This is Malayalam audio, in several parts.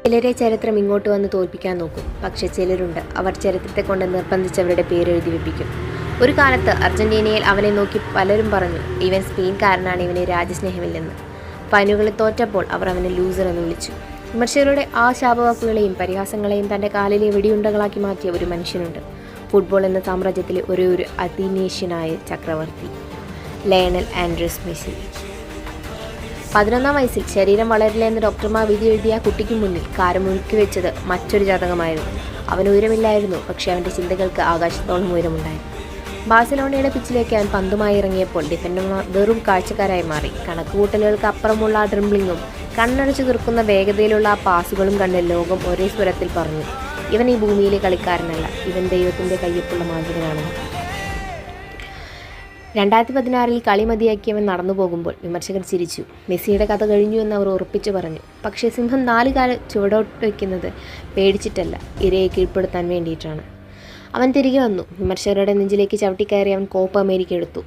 ചിലരെ ചരിത്രം ഇങ്ങോട്ട് വന്ന് തോൽപ്പിക്കാൻ നോക്കും. പക്ഷെ ചിലരുണ്ട്, അവർ ചരിത്രത്തെ കൊണ്ട് നിർബന്ധിച്ചവരുടെ പേരെഴുതി വെപ്പിക്കും. ഒരു കാലത്ത് അർജന്റീനയിൽ അവനെ നോക്കി പലരും പറഞ്ഞു, ഇവൻ സ്പെയിൻകാരനാണ്, ഇവന് രാജ്യസ്നേഹമില്ലെന്ന്. ഫൈനലുകളിൽ തോറ്റപ്പോൾ അവർ അവനെ ലൂസർ എന്ന് വിളിച്ചു. വിമർശകരുടെ ആ ശാപവാക്കുകളെയും പരിഹാസങ്ങളെയും തൻ്റെ കാലിലെ വെടിയുണ്ടകളാക്കി മാറ്റിയ ഒരു മനുഷ്യനുണ്ട്. ഫുട്ബോൾ എന്ന സാമ്രാജ്യത്തിലെ ഒരു അധീനേഷ്യനായ ചക്രവർത്തി, ലയണൽ ആൻഡ്രസ് മെസ്സി. 11-ാം വയസ്സിൽ ശരീരം വളരില്ല എന്ന് ഡോക്ടർമാർ വിധി എഴുതിയ കുട്ടിക്ക് മുന്നിൽ കാരമൊഴുക്കി വെച്ചത് മറ്റൊരു ജാതകമായിരുന്നു. അവന് ഉയരമില്ലായിരുന്നു, പക്ഷേ അവൻ്റെ ചിന്തകൾക്ക് ആകാശത്തോളം ഉയരമുണ്ടായിരുന്നു. ബാഴ്സലോണയുടെ പിച്ചിലേക്ക് അവൻ പന്തുമായി ഇറങ്ങിയപ്പോൾ ഡിഫൻഡർമാർ വെറും കാഴ്ചക്കാരായി മാറി. കണക്കുകൂട്ടലുകൾക്ക് അപ്പുറമുള്ള ആ ഡ്രിംബ്ലിങ്ങും കണ്ണടച്ചു തീർക്കുന്ന വേഗതയിലുള്ള ആ പാസുകളും കണ്ട് ലോകം ഒരേ സ്വരത്തിൽ പറഞ്ഞു, ഇവൻ ഈ ഭൂമിയിലെ കളിക്കാരനല്ല, ഇവൻ ദൈവത്തിൻ്റെ കയ്യൊപ്പുള്ള മാന്ത്രികനാണെന്ന്. 2016 കളി മതിയാക്കിയവൻ നടന്നു പോകുമ്പോൾ വിമർശകർ ചിരിച്ചു. മെസ്സിയുടെ കഥ കഴിഞ്ഞു എന്ന് അവർ ഉറപ്പിച്ചു പറഞ്ഞു. പക്ഷേ സിംഹം 4 കാല് ചുവടോട്ട് വയ്ക്കുന്നത് പേടിച്ചിട്ടല്ല, ഇരയെ കീഴ്പ്പെടുത്താൻ വേണ്ടിയിട്ടാണ്. അവൻ തിരികെ വന്നു. വിമർശകരുടെ നെഞ്ചിലേക്ക് ചവിട്ടിക്കയറി അവൻ കോപ്പ അമേരിക്ക എടുത്തു.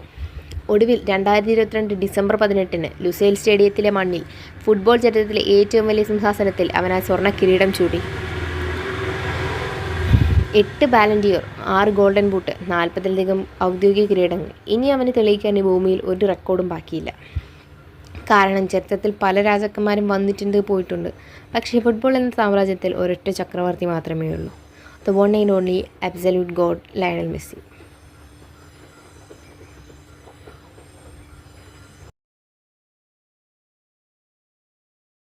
ഒടുവിൽ 2022 ഡിസംബർ 18 ലുസൈൽ സ്റ്റേഡിയത്തിലെ മണ്ണിൽ ഫുട്ബോൾ ചരിത്രത്തിലെ ഏറ്റവും വലിയ സിംഹാസനത്തിൽ അവൻ ആ സ്വർണ്ണ കിരീടം ചൂടി. 8 ബാലൻ ഡിയോർ, 6 ഗോൾഡൻ ബൂട്ട്, 40-ലധികം ഔദ്യോഗിക കിരീടങ്ങൾ. ഇനി അവന് തെളിയിക്കാൻ ഈ ഭൂമിയിൽ ഒരു റെക്കോർഡും ബാക്കിയില്ല. കാരണം ചരിത്രത്തിൽ പല രാജാക്കന്മാരും വന്നിട്ടുണ്ട്, പോയിട്ടുണ്ട്. പക്ഷേ ഫുട്ബോൾ എന്ന സാമ്രാജ്യത്തിൽ ഒരൊറ്റ ചക്രവർത്തി മാത്രമേ ഉള്ളൂ. The one and only absolute God, Lionel Messi.